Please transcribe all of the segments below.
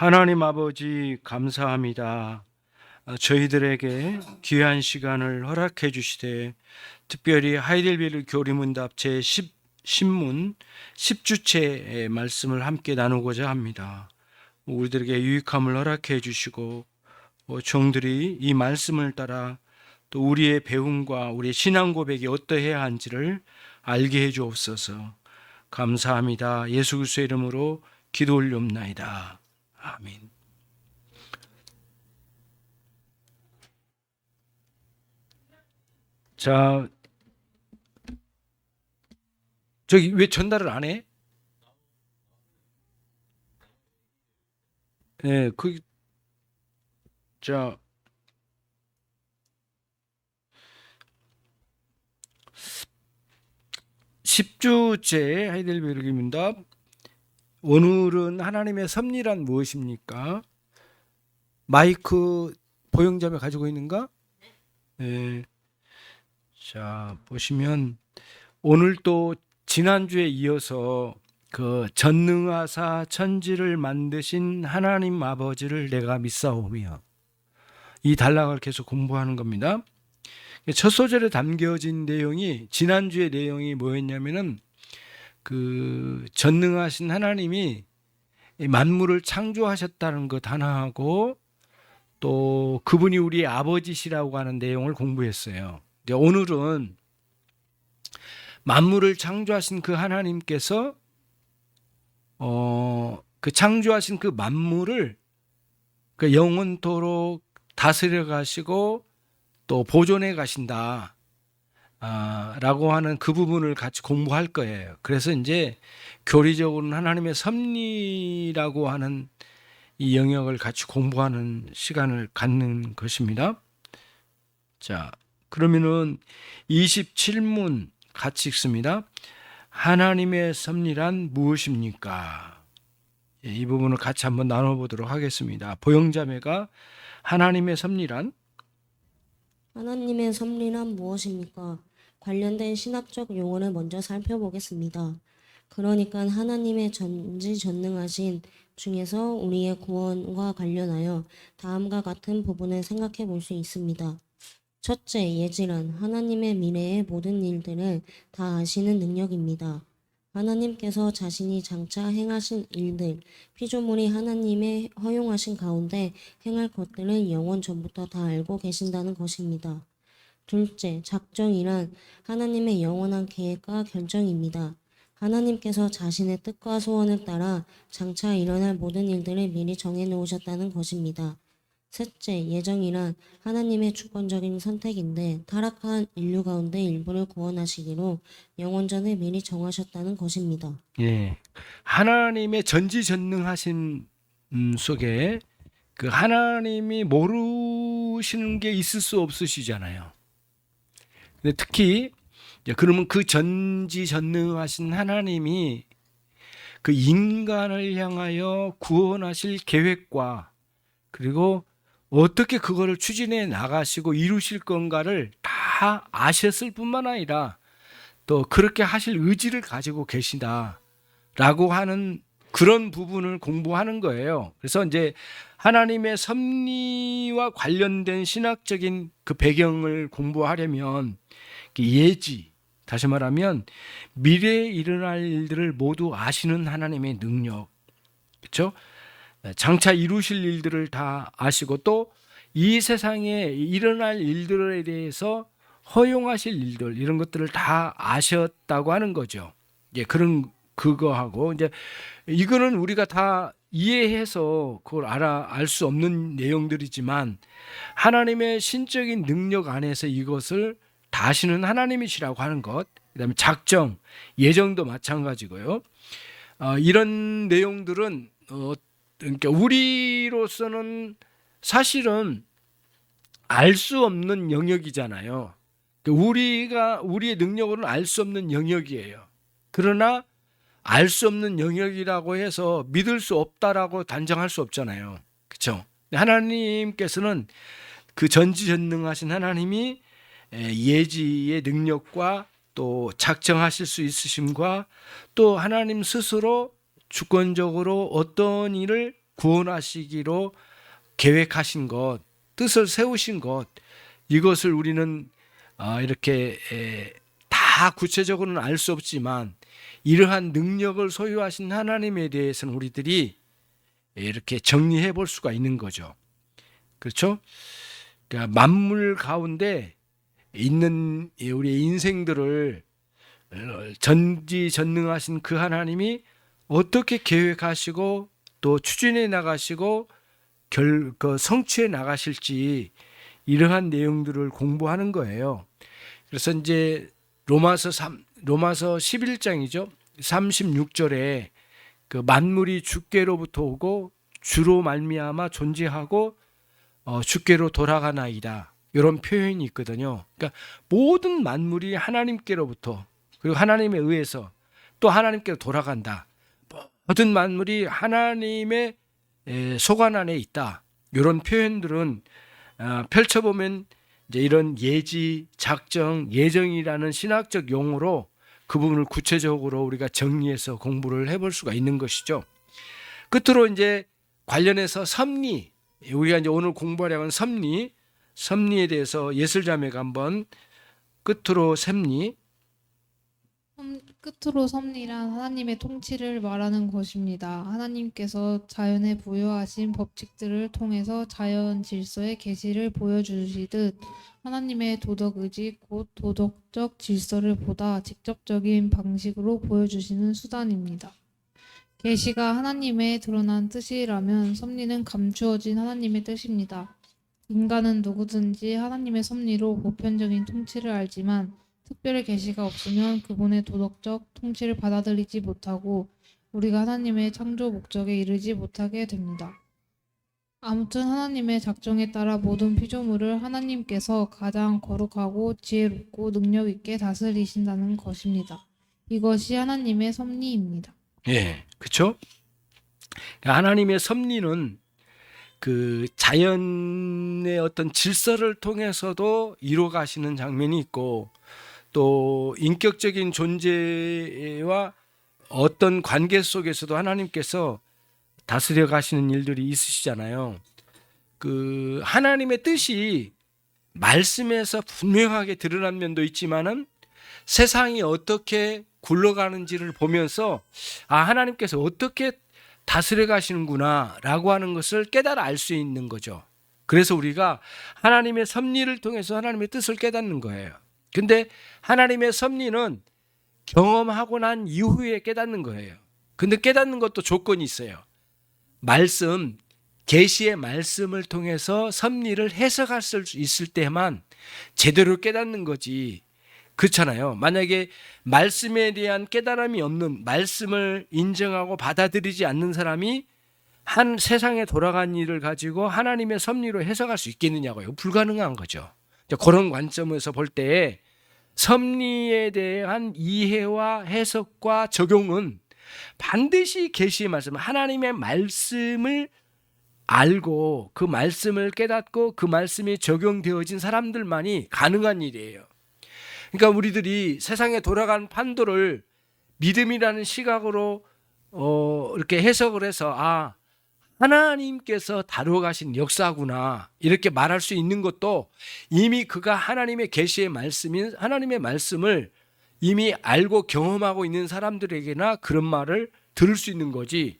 하나님 아버지 감사합니다. 저희들에게 귀한 시간을 허락해 주시되 특별히 하이델베르 교리문답 제10 신문 10주체의 말씀을 함께 나누고자 합니다. 우리들에게 유익함을 허락해 주시고 종들이 이 말씀을 따라 또 우리의 배움과 우리의 신앙 고백이 어떠해야 한지를 알게 해 주옵소서. 감사합니다. 예수 그리스도의 이름으로 기도 올리옵나이다. 아멘. 자, 저기 왜 전달을 안 해? 예, 자, 10주째 하이델베르그 문답. 오늘은 하나님의 섭리란 무엇입니까? 마이크 보영자매 가지고 있는가? 예. 자, 보시면 오늘 또 지난주에 이어서 그 전능하사 천지를 만드신 하나님 아버지를 내가 믿사오며, 이 단락을 계속 공부하는 겁니다. 첫 소절에 담겨진 내용이, 지난주의 내용이 뭐였냐면은 그 전능하신 하나님이 만물을 창조하셨다는 것 하나하고 또 그분이 우리의 아버지시라고 하는 내용을 공부했어요. 오늘은 만물을 창조하신 그 하나님께서 그 창조하신 그 만물을 그 영원토록 다스려 가시고 또 보존해 가신다 라고 하는 그 부분을 같이 공부할 거예요. 그래서 이제 교리적으로는 하나님의 섭리라고 하는 이 영역을 같이 공부하는 시간을 갖는 것입니다. 자, 그러면은 27문 같이 읽습니다. 하나님의 섭리란 무엇입니까? 이 부분을 같이 한번 나눠보도록 하겠습니다. 보영자매가 하나님의 섭리란? 하나님의 섭리란 무엇입니까? 관련된 신학적 용어를 먼저 살펴보겠습니다. 그러니까 하나님의 전지전능하신 중에서 우리의 구원과 관련하여 다음과 같은 부분을 생각해 볼 수 있습니다. 첫째, 예지란 하나님의 미래의 모든 일들을 다 아시는 능력입니다. 하나님께서 자신이 장차 행하신 일들, 피조물이 하나님의 허용하신 가운데 행할 것들을 영원 전부터 다 알고 계신다는 것입니다. 둘째, 작정이란 하나님의 영원한 계획과 결정입니다. 하나님께서 자신의 뜻과 소원을 따라 장차 일어날 모든 일들을 미리 정해 놓으셨다는 것입니다. 셋째, 예정이란 하나님의 주권적인 선택인데 타락한 인류 가운데 일부를 구원하시기로 영원전에 미리 정하셨다는 것입니다. 예. 하나님의 전지전능하신 속에 그 하나님이 모르시는 게 있을 수 없으시잖아요. 근데 특히 그러면 그 전지전능하신 하나님이 그 인간을 향하여 구원하실 계획과 그리고 어떻게 그거를 추진해 나가시고 이루실 건가를 다 아셨을 뿐만 아니라 또 그렇게 하실 의지를 가지고 계시다라고 하는 그런 부분을 공부하는 거예요. 그래서 이제 하나님의 섭리와 관련된 신학적인 그 배경을 공부하려면 예지, 다시 말하면 미래에 일어날 일들을 모두 아시는 하나님의 능력, 그렇죠? 장차 이루실 일들을 다 아시고 또 이 세상에 일어날 일들에 대해서 허용하실 일들, 이런 것들을 다 아셨다고 하는 거죠. 예, 그런 그거하고 이제 이거는 우리가 다 이해해서 그걸 알 수 없는 내용들이지만 하나님의 신적인 능력 안에서 이것을 다 아시는 하나님이시라고 하는 것, 그다음에 작정, 예정도 마찬가지고요. 이런 내용들은 그러니까 우리로서는 사실은 알 수 없는 영역이잖아요. 우리의 능력으로는 알 수 없는 영역이에요. 그러나 알 수 없는 영역이라고 해서 믿을 수 없다라고 단정할 수 없잖아요. 그렇죠? 하나님께서는 그 전지전능하신 하나님이 예지의 능력과 또 작정하실 수 있으심과 또 하나님 스스로 주권적으로 어떤 일을 구원하시기로 계획하신 것, 뜻을 세우신 것, 이것을 우리는 이렇게 다 구체적으로는 알 수 없지만 이러한 능력을 소유하신 하나님에 대해서는 우리들이 이렇게 정리해 볼 수가 있는 거죠. 그렇죠? 그러니까 만물 가운데 있는 우리의 인생들을 전지전능하신 그 하나님이 어떻게 계획하시고 또 추진해 나가시고 성취해 나가실지 이러한 내용들을 공부하는 거예요. 그래서 이제 로마서 11장이죠. 36절에 그 만물이 주께로부터 오고 주로 말미암아 존재하고 주께로 돌아가나이다. 이런 표현이 있거든요. 그러니까 모든 만물이 하나님께로부터 그리고 하나님에 의해서 또 하나님께로 돌아간다. 모든 만물이 하나님의 소관 안에 있다. 이런 표현들은 펼쳐보면 이제 이런 예지, 작정, 예정이라는 신학적 용어로 그 부분을 구체적으로 우리가 정리해서 공부를 해볼 수가 있는 것이죠. 끝으로 이제 관련해서 섭리, 우리가 이제 오늘 공부하려고 하는 섭리에 대해서 예슬자매가 한번 끝으로 섭리란 하나님의 통치를 말하는 것입니다. 하나님께서 자연에 부여하신 법칙들을 통해서 자연 질서의 계시를 보여주시듯 하나님의 도덕의지 곧 도덕적 질서를 보다 직접적인 방식으로 보여주시는 수단입니다. 계시가 하나님의 드러난 뜻이라면 섭리는 감추어진 하나님의 뜻입니다. 인간은 누구든지 하나님의 섭리로 보편적인 통치를 알지만 특별히 계시가 없으면 그분의 도덕적 통치를 받아들이지 못하고 우리가 하나님의 창조 목적에 이르지 못하게 됩니다. 아무튼 하나님의 작정에 따라 모든 피조물을 하나님께서 가장 거룩하고 지혜롭고 능력 있게 다스리신다는 것입니다. 이것이 하나님의 섭리입니다. 예, 그렇죠? 하나님의 섭리는 그 자연의 어떤 질서를 통해서도 이루어 가시는 장면이 있고 또 인격적인 존재와 어떤 관계 속에서도 하나님께서 다스려 가시는 일들이 있으시잖아요. 그 하나님의 뜻이 말씀에서 분명하게 드러난 면도 있지만은 세상이 어떻게 굴러가는지를 보면서 하나님께서 어떻게 다스려 가시는구나라고 하는 것을 깨달아 알 수 있는 거죠. 그래서 우리가 하나님의 섭리를 통해서 하나님의 뜻을 깨닫는 거예요. 근데 하나님의 섭리는 경험하고 난 이후에 깨닫는 거예요. 근데 깨닫는 것도 조건이 있어요. 계시의 말씀을 통해서 섭리를 해석할 수 있을 때만 제대로 깨닫는 거지. 그렇잖아요. 만약에 말씀에 대한 깨달음이 없는, 말씀을 인정하고 받아들이지 않는 사람이 한 세상에 돌아간 일을 가지고 하나님의 섭리로 해석할 수 있겠느냐고요. 불가능한 거죠. 그런 관점에서 볼 때 섭리에 대한 이해와 해석과 적용은 반드시 계시의 말씀, 하나님의 말씀을 알고 그 말씀을 깨닫고 그 말씀이 적용되어진 사람들만이 가능한 일이에요. 그러니까 우리들이 세상에 돌아간 판도를 믿음이라는 시각으로 이렇게 해석을 해서 하나님께서 다루어 가신 역사구나 이렇게 말할 수 있는 것도 이미 그가 하나님의 계시의 말씀인 하나님의 말씀을 이미 알고 경험하고 있는 사람들에게나 그런 말을 들을 수 있는 거지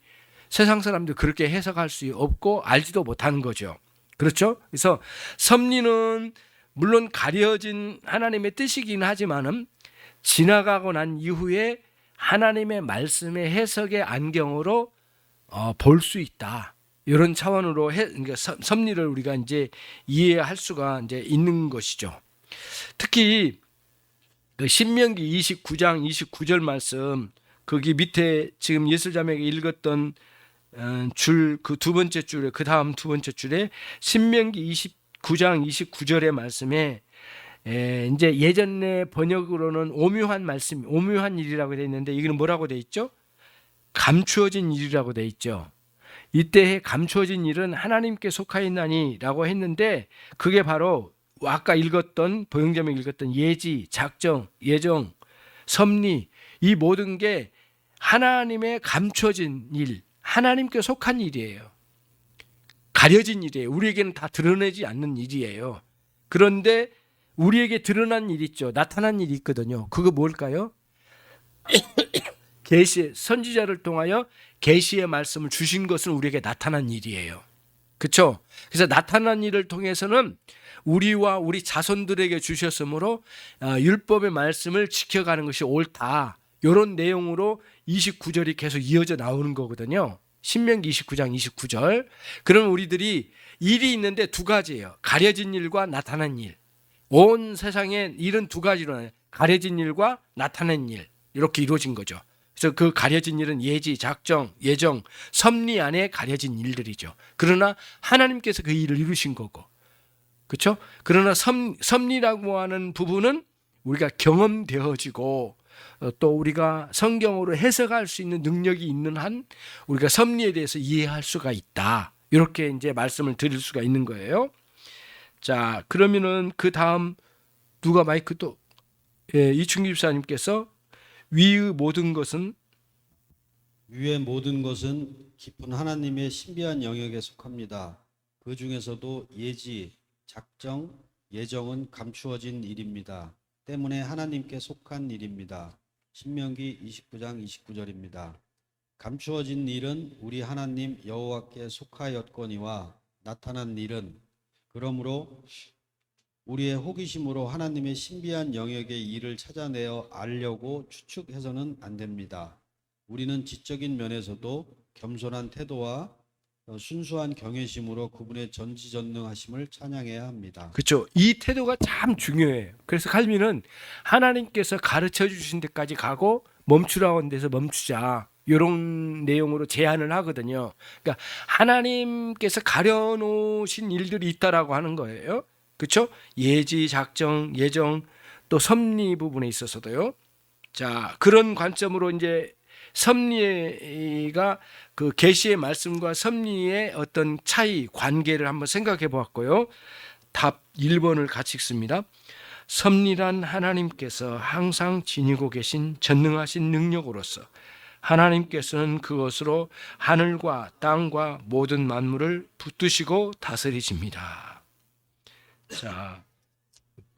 세상 사람들 그렇게 해석할 수 없고 알지도 못하는 거죠. 그렇죠? 그래서 섭리는 물론 가려진 하나님의 뜻이긴 하지만은 지나가고 난 이후에 하나님의 말씀의 해석의 안경으로 볼 수 있다. 이런 차원으로 그러니까 섭리를 우리가 이제 이해할 수가 이제 있는 것이죠. 특히 신명기 29장 29절 말씀 거기 밑에 지금 예술자매가 읽었던 줄 그 두 번째 줄에 그 다음 두 번째 줄에 신명기 29장 29절의 말씀에 이제 예전의 번역으로는 오묘한 말씀, 오묘한 일이라고 되어 있는데 이거는 뭐라고 되어 있죠? 감추어진 일이라고 되어 있죠. 이때 감추어진 일은 하나님께 속하였나니라고 했는데 그게 바로 아까 읽었던 도영자매 읽었던 예지, 작정, 예정, 섭리 이 모든 게 하나님의 감추어진 일, 하나님께 속한 일이에요. 가려진 일이에요. 우리에게는 다 드러내지 않는 일이에요. 그런데 우리에게 드러난 일 있죠. 나타난 일이 있거든요. 그거 뭘까요? 계시 선지자를 통하여 계시의 말씀을 주신 것은 우리에게 나타난 일이에요. 그렇죠? 그래서 나타난 일을 통해서는 우리와 우리 자손들에게 주셨으므로 율법의 말씀을 지켜가는 것이 옳다. 이런 내용으로 29절이 계속 이어져 나오는 거거든요. 신명기 29장 29절. 그러면 우리들이 일이 있는데 두 가지예요. 가려진 일과 나타난 일. 온 세상에 일은 두 가지로 나요. 가려진 일과 나타난 일. 이렇게 이루어진 거죠. 그래서 그 가려진 일은 예지, 작정, 예정, 섭리 안에 가려진 일들이죠. 그러나 하나님께서 그 일을 이루신 거고, 그렇죠? 그러나 섭리라고 하는 부분은 우리가 경험되어지고 또 우리가 성경으로 해석할 수 있는 능력이 있는 한 우리가 섭리에 대해서 이해할 수가 있다. 이렇게 이제 말씀을 드릴 수가 있는 거예요. 자, 그러면은 그 다음 누가 마이크 또 이충기 집사님께서 위의 모든 것은 위의 모든 것은 깊은 하나님의 신비한 영역에 속합니다. 그 중에서도 예지, 작정, 예정은 감추어진 일입니다. 때문에 하나님께 속한 일입니다. 신명기 29장 29절입니다. 감추어진 일은 우리 하나님 여호와께 속하였거니와 나타난 일은 그러므로 우리의 호기심으로 하나님의 신비한 영역의 일을 찾아내어 알려고 추측해서는 안 됩니다. 우리는 지적인 면에서도 겸손한 태도와 순수한 경외심으로 그분의 전지전능하심을 찬양해야 합니다. 그렇죠. 이 태도가 참 중요해요. 그래서 칼빈은 하나님께서 가르쳐 주신 데까지 가고 멈추라고 한 데서 멈추자. 이런 내용으로 제안을 하거든요. 그러니까 하나님께서 가려놓으신 일들이 있다라고 하는 거예요. 그렇죠? 예지, 작정, 예정, 또 섭리 부분에 있어서도요. 자, 그런 관점으로 이제 섭리가 그 계시의 말씀과 섭리의 어떤 차이, 관계를 한번 생각해 보았고요. 답 1번을 같이 읽습니다. 섭리란 하나님께서 항상 지니고 계신 전능하신 능력으로서 하나님께서는 그것으로 하늘과 땅과 모든 만물을 붙드시고 다스리십니다. 자,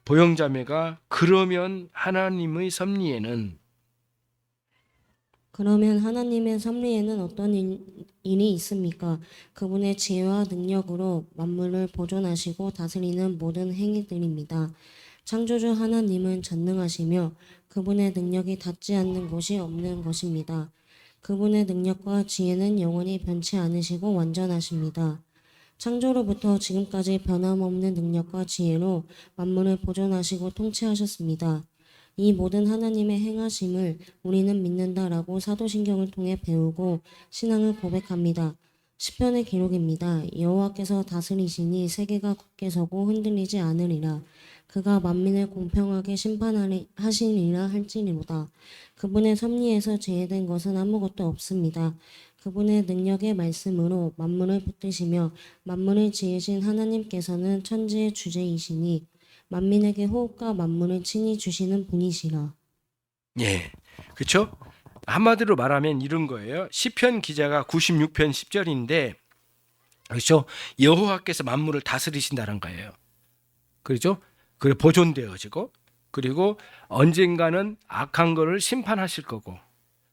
보영자매가 그러면 하나님의 섭리에는 어떤 일이 있습니까? 그분의 지혜와 능력으로 만물을 보존하시고 다스리는 모든 행위들입니다. 창조주 하나님은 전능하시며 그분의 능력이 닿지 않는 곳이 없는 것입니다. 그분의 능력과 지혜는 영원히 변치 않으시고 완전하십니다. 창조로부터 지금까지 변함없는 능력과 지혜로 만물을 보존하시고 통치하셨습니다. 이 모든 하나님의 행하심을 우리는 믿는다라고 사도신경을 통해 배우고 신앙을 고백합니다. 시편의 기록입니다. 여호와께서 다스리시니 세계가 굳게 서고 흔들리지 않으리라. 그가 만민을 공평하게 심판하시리라 할지니로다. 그분의 섭리에서 제외된 것은 아무것도 없습니다. 그분의 능력의 말씀으로 만물을 붙드시며 만물을 지으신 하나님께서는 천지의 주제이시니 만민에게 호흡과 만물을 친히 주시는 분이시라. 예, 그렇죠? 한마디로 말하면 이런 거예요. 시편 기자가 96편 10절인데, 그렇죠? 여호와께서 만물을 다스리신다는 거예요. 그렇죠? 그리고 보존되어지고, 그리고 언젠가는 악한 거를 심판하실 거고,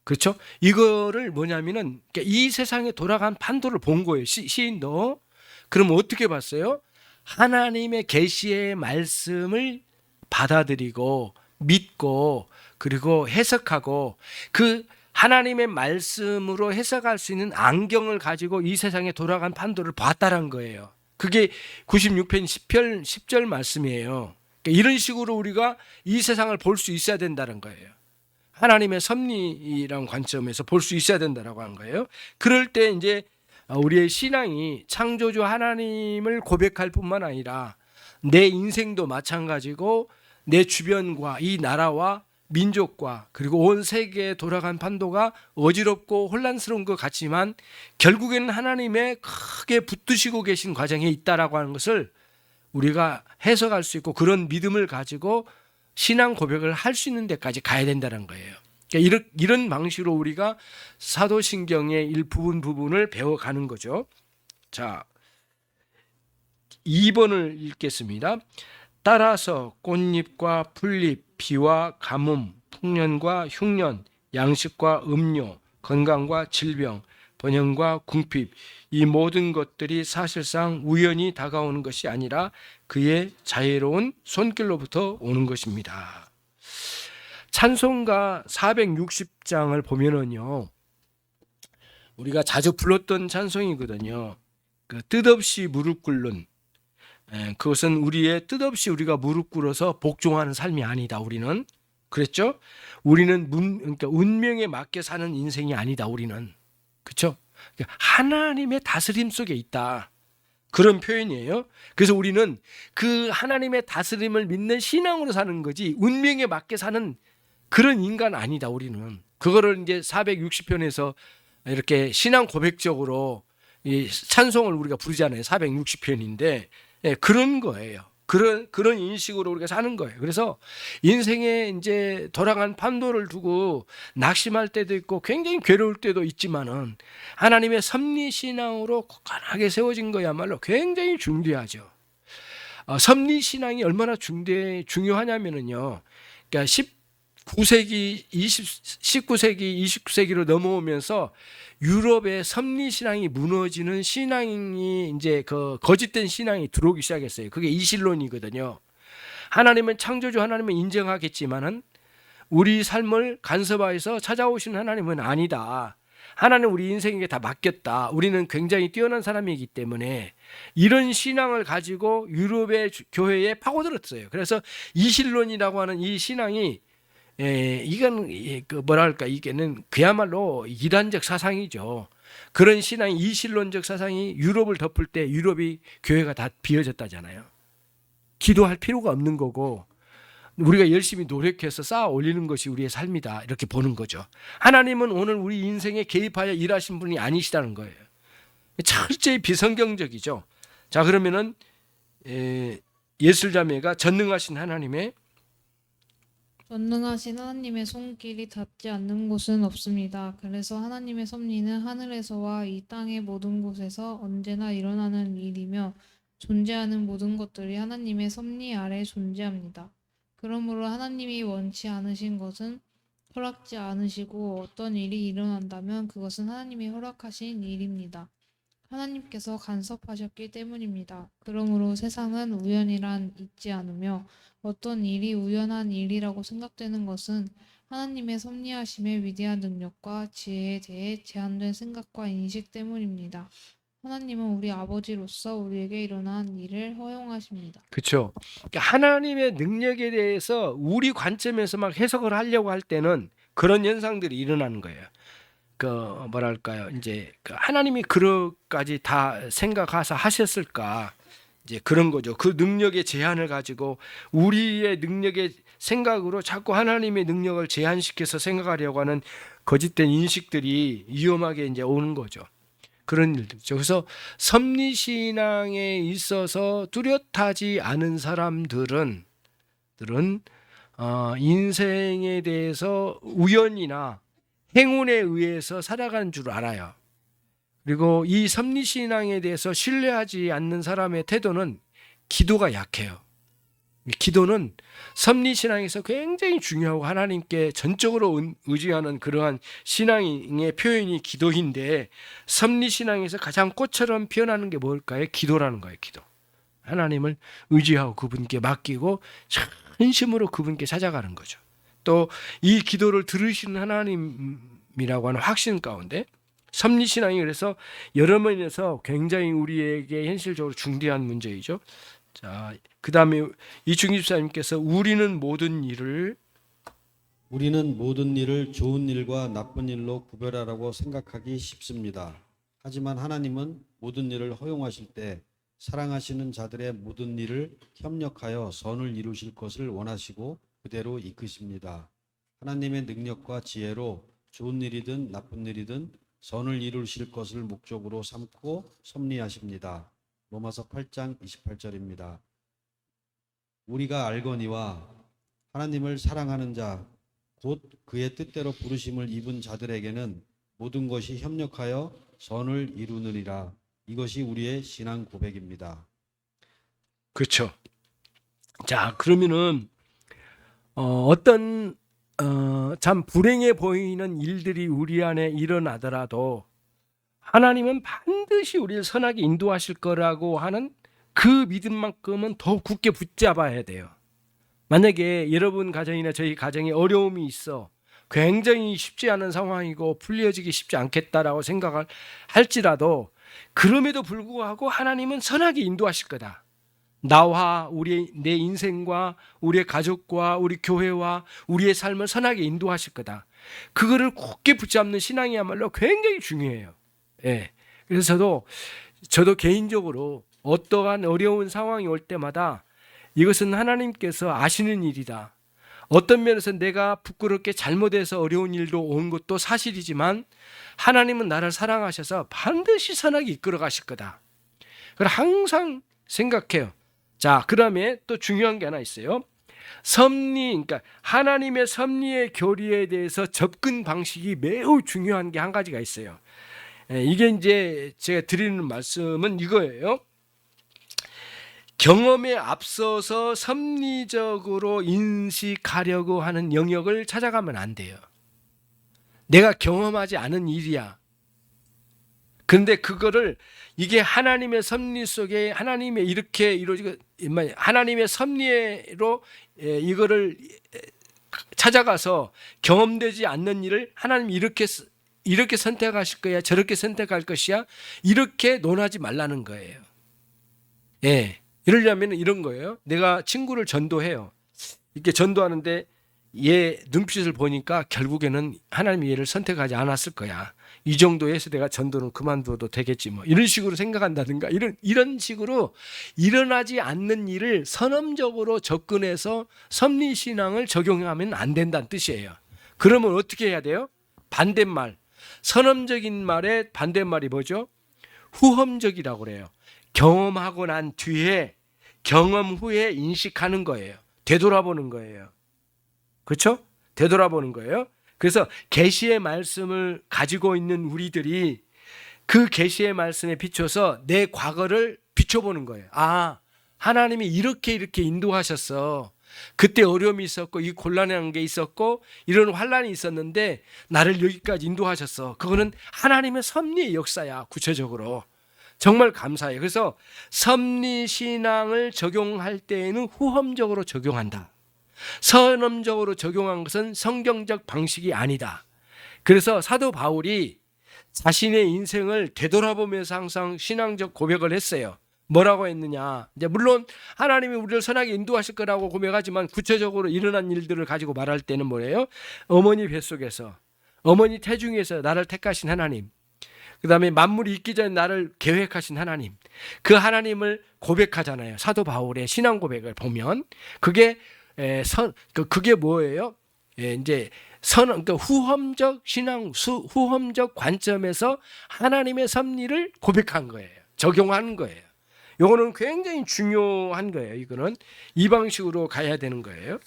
그렇죠? 이거를 뭐냐면은 이 세상에 돌아간 판도를 본 거예요. 시인도. 그럼 어떻게 봤어요? 하나님의 계시의 말씀을 받아들이고 믿고 그리고 해석하고 그 하나님의 말씀으로 해석할 수 있는 안경을 가지고 이 세상에 돌아간 판도를 봤다는 거예요. 그게 96편 10절 말씀이에요. 그러니까 이런 식으로 우리가 이 세상을 볼 수 있어야 된다는 거예요. 하나님의 섭리라는 관점에서 볼 수 있어야 된다라고 하는 거예요. 그럴 때 이제 우리의 신앙이 창조주 하나님을 고백할 뿐만 아니라 내 인생도 마찬가지고 내 주변과 이 나라와 민족과 그리고 온 세계에 돌아간 판도가 어지럽고 혼란스러운 것 같지만 결국에는 하나님의 크게 붙드시고 계신 과정에 있다라고 하는 것을 우리가 해석할 수 있고 그런 믿음을 가지고 신앙 고백을 할 수 있는 데까지 가야 된다는 거예요. 그러니까 이런 방식으로 우리가 사도신경의 부분을 배워가는 거죠. 자, 2번을 읽겠습니다. 따라서 꽃잎과 풀잎, 비와 가뭄, 풍년과 흉년, 양식과 음료, 건강과 질병, 번영과 궁핍, 이 모든 것들이 사실상 우연히 다가오는 것이 아니라 그의 자애로운 손길로부터 오는 것입니다. 찬송가 460장을 보면은요, 우리가 자주 불렀던 찬송이거든요. 그 뜻없이 무릎 꿇는, 그것은 우리의 뜻없이 우리가 무릎 꿇어서 복종하는 삶이 아니다. 우리는 그랬죠. 우리는 그러니까 운명에 맞게 사는 인생이 아니다. 우리는 그렇죠. 하나님의 다스림 속에 있다. 그런 표현이에요. 그래서 우리는 그 하나님의 다스림을 믿는 신앙으로 사는 거지 운명에 맞게 사는 그런 인간 아니다. 우리는 그거를 이제 460편에서 이렇게 신앙 고백적으로 이 찬송을 우리가 부르잖아요. 460편인데 그런 거예요. 그런 인식으로 우리가 사는 거예요. 그래서 인생에 이제 돌아간 판도를 두고 낙심할 때도 있고 굉장히 괴로울 때도 있지만은 하나님의 섭리 신앙으로 굳건하게 세워진 거야말로 굉장히 중대하죠. 섭리 신앙이 얼마나 중요하냐면은요. 그러니까 19세기, 20세기로 넘어오면서 유럽의 섭리 신앙이 무너지는 신앙이 이제 그 거짓된 신앙이 들어오기 시작했어요. 그게 이신론이거든요. 하나님은 창조주 하나님은 인정하겠지만은 우리 삶을 간섭하여서 찾아오신 하나님은 아니다. 하나님 우리 인생에게 다 맡겼다. 우리는 굉장히 뛰어난 사람이기 때문에 이런 신앙을 가지고 유럽의 교회에 파고들었어요. 그래서 이신론이라고 하는 이 신앙이 이건 그 뭐랄까 이게는 그야말로 이단적 사상이죠. 그런 신앙이 이신론적 사상이 유럽을 덮을 때 유럽이 교회가 다 비어졌다잖아요. 기도할 필요가 없는 거고 우리가 열심히 노력해서 쌓아 올리는 것이 우리의 삶이다 이렇게 보는 거죠. 하나님은 오늘 우리 인생에 개입하여 일하신 분이 아니시다는 거예요. 철저히 비성경적이죠. 자 그러면은 예술자매가 전능하신 하나님의 손길이 닿지 않는 곳은 없습니다. 그래서 하나님의 섭리는 하늘에서와 이 땅의 모든 곳에서 언제나 일어나는 일이며 존재하는 모든 것들이 하나님의 섭리 아래 존재합니다. 그러므로 하나님이 원치 않으신 것은 허락지 않으시고 어떤 일이 일어난다면 그것은 하나님이 허락하신 일입니다. 하나님께서 간섭하셨기 때문입니다. 그러므로 세상은 우연이란 있지 않으며 어떤 일이 우연한 일이라고 생각되는 것은 하나님의 섭리하심의 위대한 능력과 지혜에 대해 제한된 생각과 인식 때문입니다. 하나님은 우리 아버지로서 우리에게 일어난 일을 허용하십니다. 그렇죠. 그러니까 하나님의 능력에 대해서 우리 관점에서 막 해석을 하려고 할 때는 그런 현상들이 일어나는 거예요. 그 뭐랄까요? 이제 그 하나님이 그렇게까지 다 생각하사 하셨을까? 이제 그런 거죠. 그 능력의 제한을 가지고 우리의 능력의 생각으로 자꾸 하나님의 능력을 제한시켜서 생각하려고 하는 거짓된 인식들이 위험하게 이제 오는 거죠. 그런 일들이죠. 그래서 섭리신앙에 있어서 뚜렷하지 않은 사람들은 인생에 대해서 우연이나 행운에 의해서 살아가는 줄 알아요. 그리고 이 섭리신앙에 대해서 신뢰하지 않는 사람의 태도는 기도가 약해요. 기도는 섭리신앙에서 굉장히 중요하고 하나님께 전적으로 의지하는 그러한 신앙의 표현이 기도인데 섭리신앙에서 가장 꽃처럼 피어나는 게 뭘까요? 기도라는 거예요. 기도. 하나님을 의지하고 그분께 맡기고 전심으로 그분께 찾아가는 거죠. 또 이 기도를 들으시는 하나님이라고 하는 확신 가운데 섭리신앙이 그래서 여러 면에서 굉장히 우리에게 현실적으로 중대한 문제이죠. 자, 그 다음에 이충기 집사님께서 우리는 모든 일을 좋은 일과 나쁜 일로 구별하라고 생각하기 쉽습니다. 하지만 하나님은 모든 일을 허용하실 때 사랑하시는 자들의 모든 일을 협력하여 선을 이루실 것을 원하시고 그대로 이끄십니다. 하나님의 능력과 지혜로 좋은 일이든 나쁜 일이든 선을 이루실 것을 목적으로 삼고 섭리하십니다. 로마서 8장 28절입니다. 우리가 알거니와 하나님을 사랑하는 자, 곧 그의 뜻대로 부르심을 입은 자들에게는 모든 것이 협력하여 선을 이루느니라. 이것이 우리의 신앙 고백입니다. 그렇죠. 자, 그러면은 어떤 참 불행해 보이는 일들이 우리 안에 일어나더라도 하나님은 반드시 우리를 선하게 인도하실 거라고 하는 그 믿음만큼은 더 굳게 붙잡아야 돼요. 만약에 여러분 가정이나 저희 가정에 어려움이 있어 굉장히 쉽지 않은 상황이고 풀려지기 쉽지 않겠다라고 생각을 할지라도 그럼에도 불구하고 하나님은 선하게 인도하실 거다. 나와 내 인생과 우리의 가족과 우리 교회와 우리의 삶을 선하게 인도하실 거다. 그거를 굳게 붙잡는 신앙이야말로 굉장히 중요해요. 예. 그래서 저도 개인적으로 어떠한 어려운 상황이 올 때마다 이것은 하나님께서 아시는 일이다. 어떤 면에서 내가 부끄럽게 잘못해서 어려운 일도 온 것도 사실이지만 하나님은 나를 사랑하셔서 반드시 선하게 이끌어 가실 거다. 그걸 항상 생각해요. 자, 그다음에 또 중요한 게 하나 있어요. 그러니까 하나님의 섭리의 교리에 대해서 접근 방식이 매우 중요한 게 한 가지가 있어요. 이게 이제 제가 드리는 말씀은 이거예요. 경험에 앞서서 섭리적으로 인식하려고 하는 영역을 찾아가면 안 돼요. 내가 경험하지 않은 일이야. 그런데 그거를 이게 하나님의 섭리 속에 하나님의 이렇게 이루어지고 하나님의 섭리로 이거를 찾아가서 경험되지 않는 일을 하나님이 이렇게 선택하실 거야, 저렇게 선택할 것이야, 이렇게 논하지 말라는 거예요. 예, 이러려면 이런 거예요. 내가 친구를 전도해요. 이렇게 전도하는데 얘 눈빛을 보니까 결국에는 하나님이 얘를 선택하지 않았을 거야. 이 정도에서 내가 전도는 그만둬도 되겠지 뭐 이런 식으로 생각한다든가 이런 식으로 일어나지 않는 일을 선험적으로 접근해서 섭리신앙을 적용하면 안 된다는 뜻이에요. 그러면 어떻게 해야 돼요? 반대말. 선험적인 말의 반대말이 뭐죠? 후험적이라고 그래요. 경험하고 난 뒤에 경험 후에 인식하는 거예요. 되돌아보는 거예요. 그렇죠? 되돌아보는 거예요. 그래서 계시의 말씀을 가지고 있는 우리들이 그 계시의 말씀에 비춰서 내 과거를 비춰보는 거예요. 아, 하나님이 이렇게 인도하셨어. 그때 어려움이 있었고 이 곤란한 게 있었고 이런 환란이 있었는데 나를 여기까지 인도하셨어. 그거는 하나님의 섭리의 역사야. 구체적으로 정말 감사해요. 그래서 섭리신앙을 적용할 때에는 후험적으로 적용한다. 선험적으로 적용한 것은 성경적 방식이 아니다. 그래서 사도 바울이 자신의 인생을 되돌아보면서 항상 신앙적 고백을 했어요. 뭐라고 했느냐? 이제 물론 하나님이 우리를 선하게 인도하실 거라고 고백하지만 구체적으로 일어난 일들을 가지고 말할 때는 뭐예요? 어머니 뱃속에서, 어머니 태중에서 나를 택하신 하나님, 그다음에 만물이 있기 전에 나를 계획하신 하나님, 그 하나님을 고백하잖아요. 사도 바울의 신앙 고백을 보면 그게 그게 뭐예요? 이제 그러니까 후험적 신앙, 후험적 관점에서 하나님의 섭리를 고백한 거예요. 적용하는 거예요. 이거는 굉장히 중요한 거예요. 이거는 이 방식으로 가야 되는 거예요.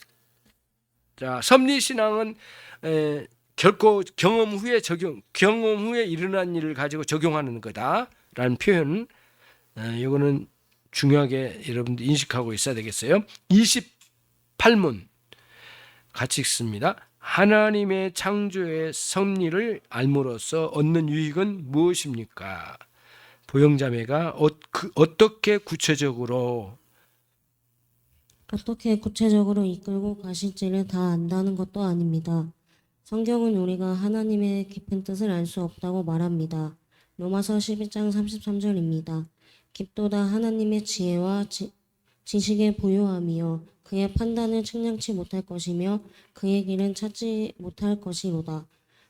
자, 섭리 신앙은 결코 경험 후에 일어난 일을 가지고 적용하는 거다라는 표현, 이거는 중요하게 여러분들 인식하고 있어야 되겠어요. 28문 같이 읽습니다. 하나님의 창조의 섭리를 알므로써 얻는 유익은 무엇입니까? 보영자매가 어떻게 구체적으로 이끌고 가실지를 다 안다는 것도 아닙니다. 성경은 우리가 하나님의 깊은 뜻을 알 수 없다고 말합니다. 로마서 12장 33절입니다. 깊도다 하나님의 지혜와 지식에 부요함이요 그의 판단을 측량치 못할 것이며 그의 길은 찾지 못할 것이로다.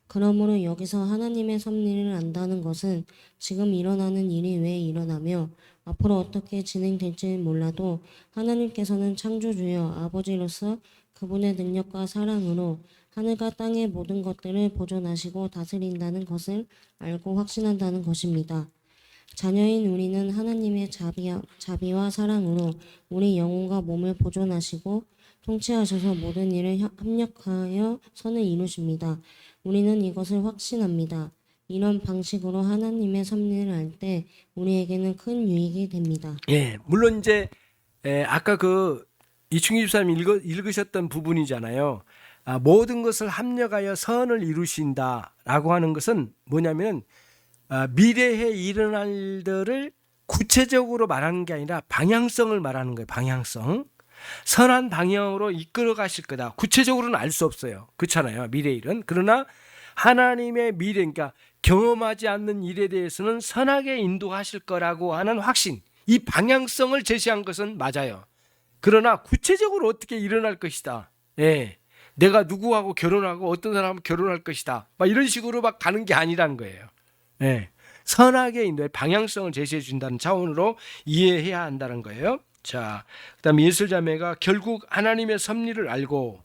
그러므로 여기서 하나님의 섭리를 안다는 것은 지금 일어나는 일이 왜 일어나며 앞으로 어떻게 진행될지 몰라도 하나님께서는 창조주여 아버지로서 그분의 능력과 사랑으로 하늘과 땅의 모든 것들을 보존하시고 다스린다는 것을 알고 확신한다는 것입니다. 자녀인 우리는 하나님의 자비와 사랑으로 우리 영혼과 몸을 보존하시고 통치하셔서 모든 일을 합력하여 선을 이루십니다. 우리는 이것을 확신합니다. 이런 방식으로 하나님의 섭리를 알 때 우리에게는 큰 유익이 됩니다. 물론 이제 아까 그 이충희 집사님이 읽으셨던 부분이잖아요. 모든 것을 합력하여 선을 이루신다라고 하는 것은 뭐냐면 미래에 일어날 일들을 구체적으로 말하는 게 아니라 방향성을 말하는 거예요. 방향성. 선한 방향으로 이끌어 가실 거다. 구체적으로는 알 수 없어요. 그렇잖아요. 미래 일은. 그러나 하나님의 미래, 그러니까 경험하지 않는 일에 대해서는 선하게 인도하실 거라고 하는 확신, 이 방향성을 제시한 것은 맞아요. 그러나 구체적으로 어떻게 일어날 것이다. 예. 내가 누구하고 결혼하고 어떤 사람하고 결혼할 것이다. 막 이런 식으로 막 가는 게 아니라는 거예요. 예. 선하게 인도해 방향성을 제시해 준다는 차원으로 이해해야 한다는 거예요. 자, 그다음에 예술자매가 결국 하나님의 섭리를 알고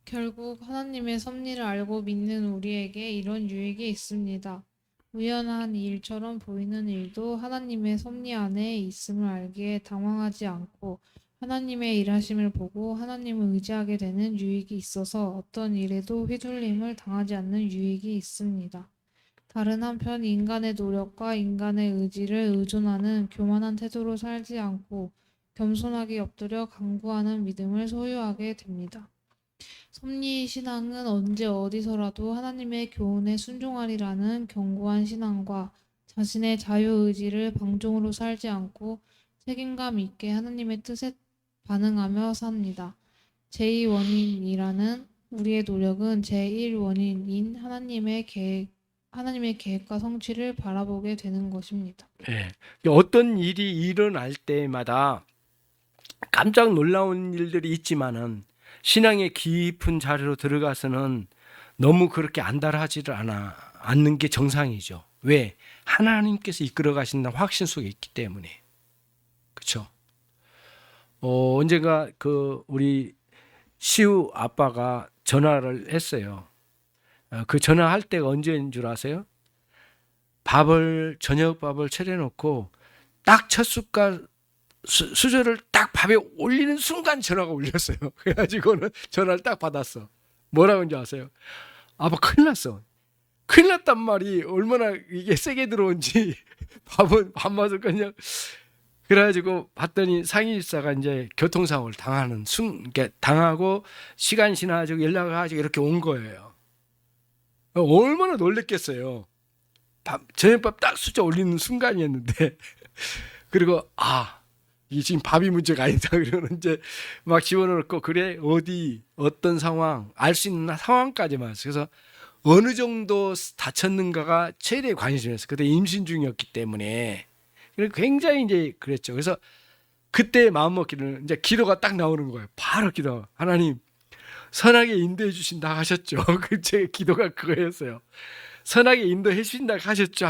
결국 하나님의 섭리를 알고 믿는 우리에게 이런 유익이 있습니다. 우연한 일처럼 보이는 일도 하나님의 섭리 안에 있음을 알기에 당황하지 않고 하나님의 일하심을 보고 하나님을 의지하게 되는 유익이 있어서 어떤 일에도 휘둘림을 당하지 않는 유익이 있습니다. 다른 한편 인간의 노력과 인간의 의지를 의존하는 교만한 태도로 살지 않고 겸손하게 엎드려 간구하는 믿음을 소유하게 됩니다. 섭리 신앙은 언제 어디서라도 하나님의 교훈에 순종하리라는 견고한 신앙과 자신의 자유의지를 방종으로 살지 않고 책임감 있게 하나님의 뜻에 반응하며 삽니다. 제2원인이라는 우리의 노력은 제1원인인 하나님의 계획과 성취를 바라보게 되는 것입니다. 예. 어떤 일이 일어날 때마다 깜짝 놀라운 일들이 있지만은 신앙의 깊은 자리로 들어가서는 너무 그렇게 안달하지를 않는 게 정상이죠. 왜? 하나님께서 이끌어 가신다는 확신 속에 있기 때문에. 그렇죠? 언젠가 그 우리 시우 아빠가 전화를 했어요. 그 전화할 때가 언제인 줄 아세요? 저녁밥을 차려놓고 딱 첫 숟갈 수저를 딱 밥에 올리는 순간 전화가 울렸어요. 그래가지고는 전화를 딱 받았어. 뭐라고 하는지 아세요? 아빠 큰일 났어. 큰일 났단 말이 얼마나 이게 세게 들어온지 밥맛을 그냥 그래가지고 봤더니 상임집사가 이제 교통사고를 당하고 시간 지나가지고 연락을 이렇게 온 거예요. 얼마나 놀랬겠어요. 저녁밥 딱 수저 올리는 순간이었는데 그리고 이게 지금 밥이 문제가 아니다. 그러면 이제 막 집어넣고 그래 어떤 상황 알 수 있는 상황까지만 그래서 어느 정도 다쳤는가가 최대의 관심이었어요. 그때 임신 중이었기 때문에 굉장히 이제 그랬죠. 그래서 그때 마음먹기는 이제 기도가 딱 나오는 거예요. 바로 기도. 하나님 선하게 인도해 주신다 하셨죠. 제 기도가 그거였어요. 선하게 인도해 주신다 하셨죠.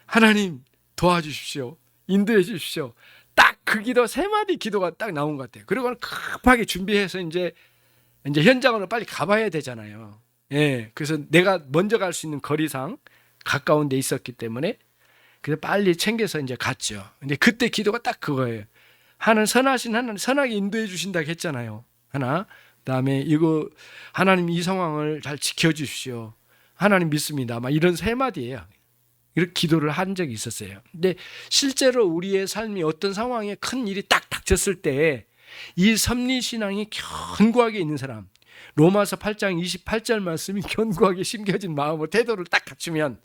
하나님 도와주십시오. 인도해 주십시오. 딱 그 기도 세 마디 기도가 딱 나온 것 같아요. 그리고는 급하게 준비해서 이제 현장으로 빨리 가봐야 되잖아요. 예, 그래서 내가 먼저 갈 수 있는 거리상 가까운 데 있었기 때문에 그래서 빨리 챙겨서 이제 갔죠. 근데 그때 기도가 딱 그거예요. 선하신 하나님 선하게 인도해 주신다고 했잖아요. 그다음에 이거 하나님 이 상황을 잘 지켜주십시오. 하나님 믿습니다. 막 이런 세 마디예요. 이렇게 기도를 한 적이 있었어요. 근데 실제로 우리의 삶이 어떤 상황에 큰 일이 딱 닥쳤을 때 이 섭리 신앙이 견고하게 있는 사람, 로마서 8장 28절 말씀이 견고하게 심겨진 마음으로 태도를 딱 갖추면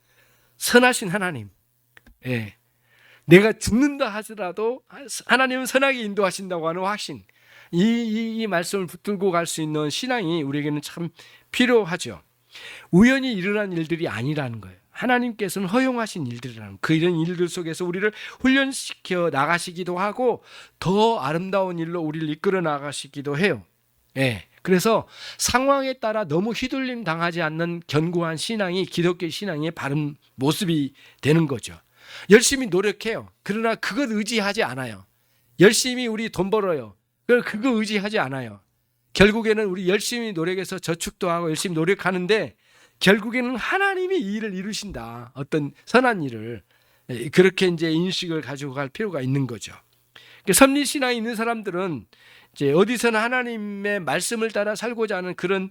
선하신 하나님, 예, 내가 죽는다 하더라도 하나님은 선하게 인도하신다고 하는 확신, 이 말씀을 붙들고 갈 수 있는 신앙이 우리에게는 참 필요하죠. 우연히 일어난 일들이 아니라는 거예요. 하나님께서는 허용하신 일들이라는 이런 일들 속에서 우리를 훈련시켜 나가시기도 하고 더 아름다운 일로 우리를 이끌어 나가시기도 해요. 예. 그래서 상황에 따라 너무 휘둘림 당하지 않는 견고한 신앙이 기독교 신앙의 바른 모습이 되는 거죠. 열심히 노력해요. 그러나 그것 의지하지 않아요. 열심히 우리 돈 벌어요. 그거 의지하지 않아요. 결국에는 우리 열심히 노력해서 저축도 하고 열심히 노력하는데 결국에는 하나님이 이 일을 이루신다. 어떤 선한 일을 그렇게 이제 인식을 가지고 갈 필요가 있는 거죠. 섭리 신앙이 있는 사람들은 이제 어디서나 하나님의 말씀을 따라 살고자 하는 그런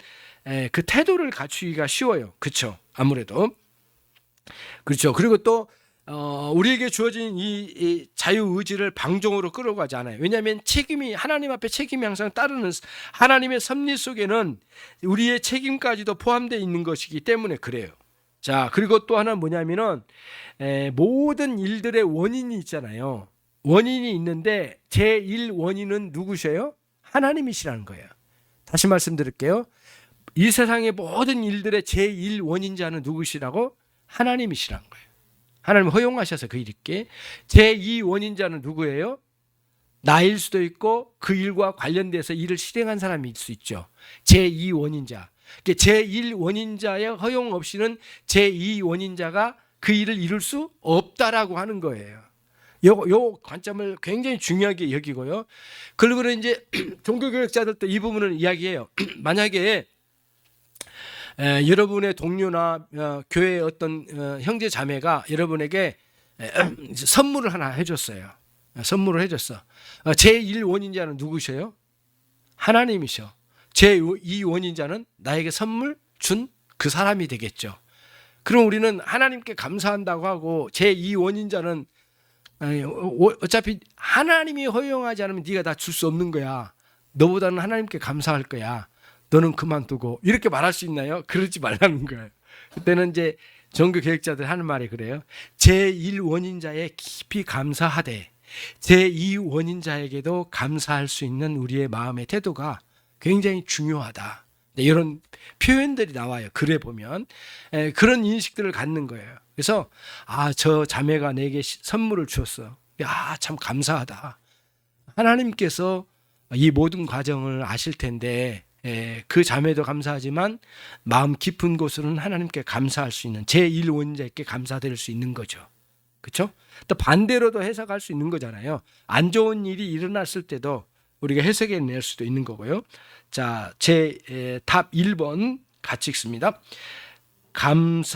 그 태도를 갖추기가 쉬워요. 그렇죠? 아무래도 그렇죠. 그리고 또 우리에게 주어진 이 자유 의지를 방종으로 끌어가지 않아요. 왜냐하면 책임이 하나님 앞에 책임이 항상 따르는 하나님의 섭리 속에는 우리의 책임까지도 포함되어 있는 것이기 때문에 그래요. 자, 그리고 또 하나 뭐냐면은 모든 일들의 원인이 있잖아요. 원인이 있는데 제1 원인은 누구셔요? 하나님이시라는 거예요. 다시 말씀드릴게요. 이 세상의 모든 일들의 제1 원인자는 누구시라고? 하나님이시라는 거예요. 하나님 허용하셔서 그 일있게. 제2 원인자는 누구예요? 나일 수도 있고 그 일과 관련돼서 일을 실행한 사람일 수 있죠. 제2 원인자. 제1 원인자의 허용 없이는 제2 원인자가 그 일을 이룰 수 없다라고 하는 거예요. 요 관점을 굉장히 중요하게 여기고요. 그리고 이제 종교교육자들도 이 부분을 이야기해요. 만약에 여러분의 동료나 교회의 어떤 형제 자매가 여러분에게 선물을 하나 해줬어요. 선물을 해줬어. 제1 원인자는 누구셔요? 하나님이셔. 제2 원인자는 나에게 선물 준 그 사람이 되겠죠. 그럼 우리는 하나님께 감사한다고 하고 제2 원인자는 어차피 하나님이 허용하지 않으면 네가 다 줄 수 없는 거야. 너보다는 하나님께 감사할 거야. 너는 그만두고 이렇게 말할 수 있나요? 그러지 말라는 거예요. 그때는 이제 종교 개혁자들 하는 말이 그래요. 제1 원인자에 깊이 감사하되 제2 원인자에게도 감사할 수 있는 우리의 마음의 태도가 굉장히 중요하다. 이런 표현들이 나와요. 글에 보면 그런 인식들을 갖는 거예요. 그래서 저 자매가 내게 선물을 주었어. 참 감사하다. 하나님께서 이 모든 과정을 아실 텐데 그 자매도 감사하지만 마음 깊은 곳으로는 하나님께 감사할 수 있는 제1 원인자께 감사드릴 수 있는 거죠. 그렇죠? 또 반대로도 해석할 수 있는 거잖아요. 안 좋은 일이 일어났을 때도 우리가 해석해 낼 수도 있는 거고요. 자, 답 1번 같이 읽습니다.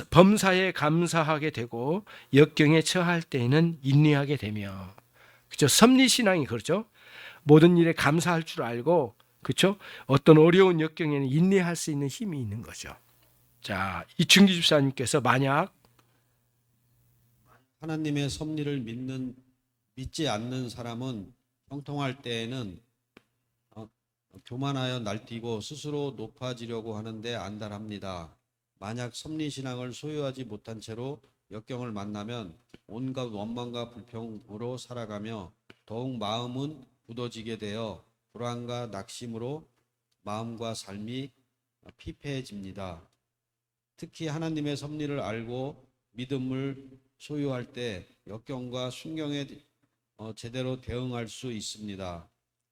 범사에 감사하게 되고 역경에 처할 때에는 인내하게 되며. 그렇죠? 섭리신앙이 그렇죠? 모든 일에 감사할 줄 알고 그렇죠? 어떤 어려운 역경에는 인내할 수 있는 힘이 있는 거죠. 자, 이충기 집사님께서 만약 하나님의 섭리를 믿지 않는 사람은 형통할 때에는 교만하여 날뛰고 스스로 높아지려고 하는데 안달합니다. 만약 섭리신앙을 소유하지 못한 채로 역경을 만나면 온갖 원망과 불평으로 살아가며 더욱 마음은 굳어지게 되어 불안과 낙심으로 마음과 삶이 피폐해집니다. 특히 하나님의 섭리를 알고 믿음을 소유할 때 역경과 순경에 제대로 대응할 수 있습니다.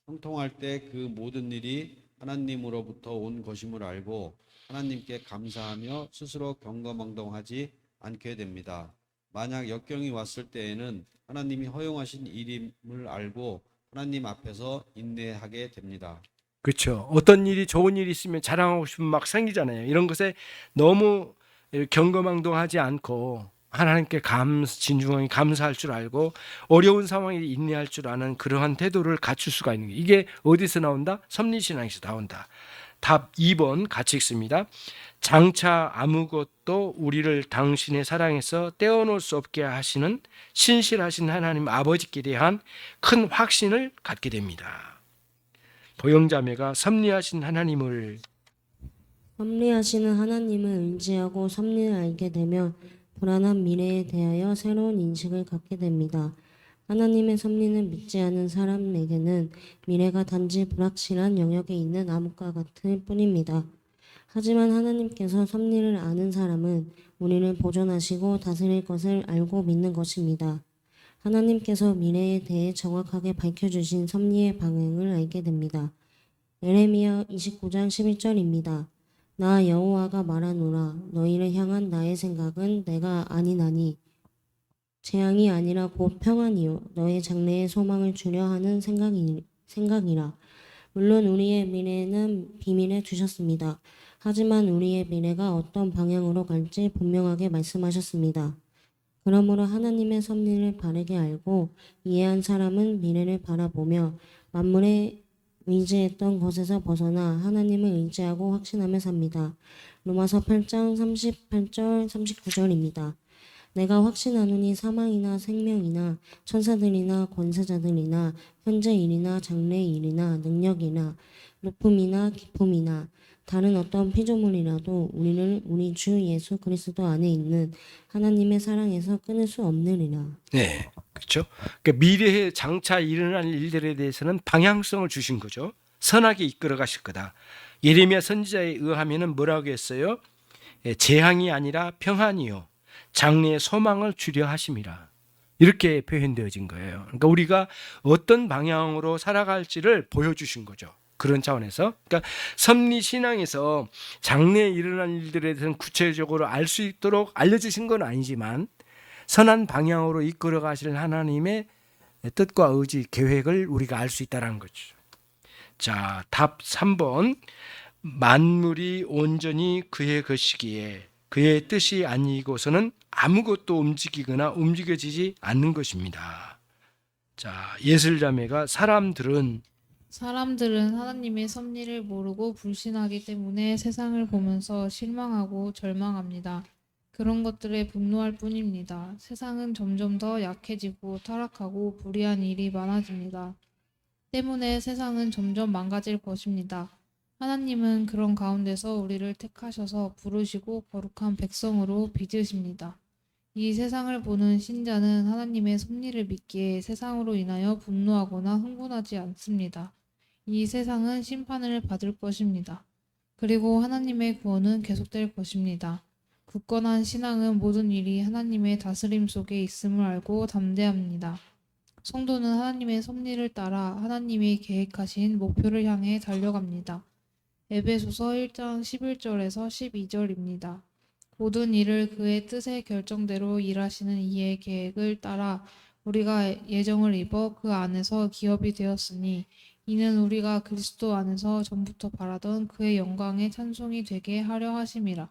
형통할 때 그 모든 일이 하나님으로부터 온 것임을 알고 하나님께 감사하며 스스로 경거망동하지 않게 됩니다. 만약 역경이 왔을 때에는 하나님이 허용하신 일임을 알고 하나님 앞에서 인내하게 됩니다. 그렇죠. 어떤 일이 좋은 일이 있으면 자랑하고 싶으면 막 생기잖아요. 이런 것에 너무 경거망동하지 않고 하나님께 진중하게 감사할 줄 알고 어려운 상황에 인내할 줄 아는 그러한 태도를 갖출 수가 있는 거예요. 이게 어디서 나온다? 섭리신앙에서 나온다. 답 2번 같이 읽습니다. 장차 아무것도 우리를 당신의 사랑에서 떼어놓을 수 없게 하시는 신실하신 하나님 아버지께 대한 큰 확신을 갖게 됩니다. 보영자매가 섭리하신 하나님을 의지하고 섭리를 알게 되며 불안한 미래에 대하여 새로운 인식을 갖게 됩니다. 하나님의 섭리는 믿지 않은 사람에게는 미래가 단지 불확실한 영역에 있는 암흑과 같을 뿐입니다. 하지만 하나님께서 섭리를 아는 사람은 우리를 보존하시고 다스릴 것을 알고 믿는 것입니다. 하나님께서 미래에 대해 정확하게 밝혀주신 섭리의 방향을 알게 됩니다. 에레미야 29장 11절입니다. 나 여호와가 말하노라. 너희를 향한 나의 생각은 내가 아니나니 재앙이 아니라 곧 평안이요 너의 장래에 소망을 주려 하는 생각이라. 물론 우리의 미래는 비밀에 두셨습니다. 하지만 우리의 미래가 어떤 방향으로 갈지 분명하게 말씀하셨습니다. 그러므로 하나님의 섭리를 바르게 알고 이해한 사람은 미래를 바라보며 만물에 의지했던 것에서 벗어나 하나님을 의지하고 확신하며 삽니다. 로마서 8장 38절 39절입니다. 내가 확신하노니 사망이나 생명이나 천사들이나 권세자들이나 현재일이나 장래일이나 능력이나 높음이나 깊음이나 다른 어떤 피조물이라도 우리를 우리 주 예수 그리스도 안에 있는 하나님의 사랑에서 끊을 수 없느니라. 네, 그렇죠. 그러니까 미래에 장차 일어날 일들에 대해서는 방향성을 주신 거죠. 선하게 이끌어 가실 거다. 예레미야 선지자에 의하면은 뭐라고 했어요? 재앙이 아니라 평안이요 장래의 소망을 주려 하심이라. 이렇게 표현되어진 거예요. 그러니까 우리가 어떤 방향으로 살아갈지를 보여주신 거죠. 그런 차원에서, 그러니까 섭리 신앙에서 장래에 일어날 일들에 대해서는 구체적으로 알 수 있도록 알려주신 건 아니지만 선한 방향으로 이끌어 가실 하나님의 뜻과 의지, 계획을 우리가 알 수 있다는 거죠. 자, 답 3번. 만물이 온전히 그의 것이기에 그의 뜻이 아니고서는 아무것도 움직이거나 움직여지지 않는 것입니다. 자, 예슬자매가 사람들은 하나님의 섭리를 모르고 불신하기 때문에 세상을 보면서 실망하고 절망합니다. 그런 것들에 분노할 뿐입니다. 세상은 점점 더 약해지고 타락하고 불의한 일이 많아집니다. 때문에 세상은 점점 망가질 것입니다. 하나님은 그런 가운데서 우리를 택하셔서 부르시고 거룩한 백성으로 빚으십니다. 이 세상을 보는 신자는 하나님의 섭리를 믿기에 세상으로 인하여 분노하거나 흥분하지 않습니다. 이 세상은 심판을 받을 것입니다. 그리고 하나님의 구원은 계속될 것입니다. 굳건한 신앙은 모든 일이 하나님의 다스림 속에 있음을 알고 담대합니다. 성도는 하나님의 섭리를 따라 하나님이 계획하신 목표를 향해 달려갑니다. 에베소서 1장 11절에서 12절입니다. 모든 일을 그의 뜻의 결정대로 일하시는 이의 계획을 따라 우리가 예정을 입어 그 안에서 기업이 되었으니 이는 우리가 그리스도 안에서 전부터 바라던 그의 영광의 찬송이 되게 하려 하심이라.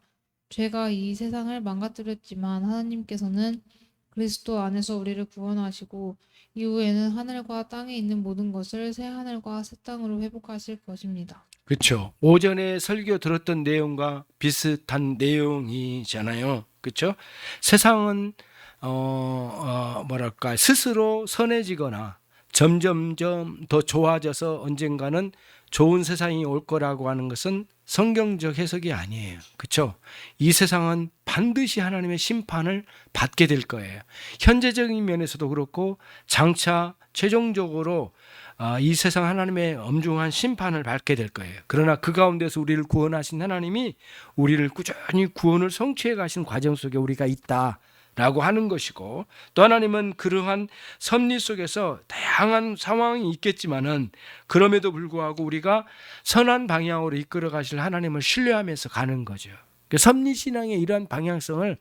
죄가 이 세상을 망가뜨렸지만 하나님께서는 그리스도 안에서 우리를 구원하시고 이후에는 하늘과 땅에 있는 모든 것을 새 하늘과 새 땅으로 회복하실 것입니다. 그렇죠. 오전에 설교 들었던 내용과 비슷한 내용이잖아요. 그렇죠? 세상은 뭐랄까 스스로 선해지거나 점점점 더 좋아져서 언젠가는 좋은 세상이 올 거라고 하는 것은 성경적 해석이 아니에요. 그렇죠? 이 세상은 반드시 하나님의 심판을 받게 될 거예요. 현재적인 면에서도 그렇고 장차 최종적으로 이 세상 하나님의 엄중한 심판을 받게 될 거예요. 그러나 그 가운데서 우리를 구원하신 하나님이 우리를 꾸준히 구원을 성취해 가신 과정 속에 우리가 있다라고 하는 것이고, 또 하나님은 그러한 섭리 속에서 다양한 상황이 있겠지만은 그럼에도 불구하고 우리가 선한 방향으로 이끌어 가실 하나님을 신뢰하면서 가는 거죠. 섭리 신앙의 이러한 방향성을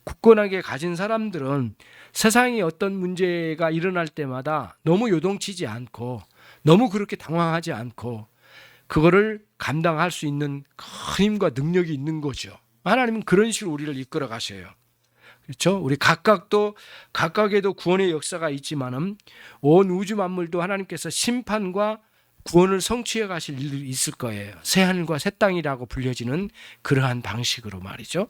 굳건하게 가진 사람들은 세상에 어떤 문제가 일어날 때마다 너무 요동치지 않고 너무 그렇게 당황하지 않고 그거를 감당할 수 있는 큰 힘과 능력이 있는 거죠. 하나님은 그런 식으로 우리를 이끌어 가셔요. 그렇죠? 우리 각각에도 구원의 역사가 있지만은 온 우주 만물도 하나님께서 심판과 구원을 성취해 가실 일이 있을 거예요. 새 하늘과 새 땅이라고 불려지는 그러한 방식으로 말이죠.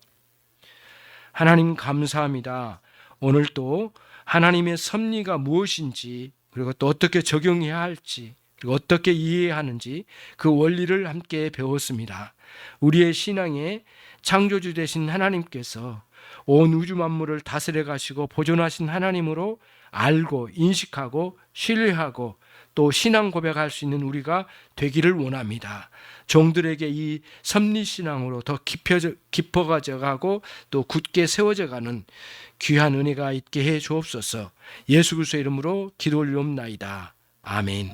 하나님 감사합니다. 오늘 또 하나님의 섭리가 무엇인지, 그리고 또 어떻게 적용해야 할지, 그리고 어떻게 이해해야 하는지 그 원리를 함께 배웠습니다. 우리의 신앙에 창조주 되신 하나님께서 온 우주 만물을 다스려 가시고 보존하신 하나님으로 알고 인식하고 신뢰하고 또 신앙 고백할 수 있는 우리가 되기를 원합니다. 종들에게 이 섭리신앙으로 더 깊어져 가고 또 굳게 세워져 가는 귀한 은혜가 있게 해 주옵소서. 예수 그리스도의 이름으로 기도 올리옵나이다. 아멘.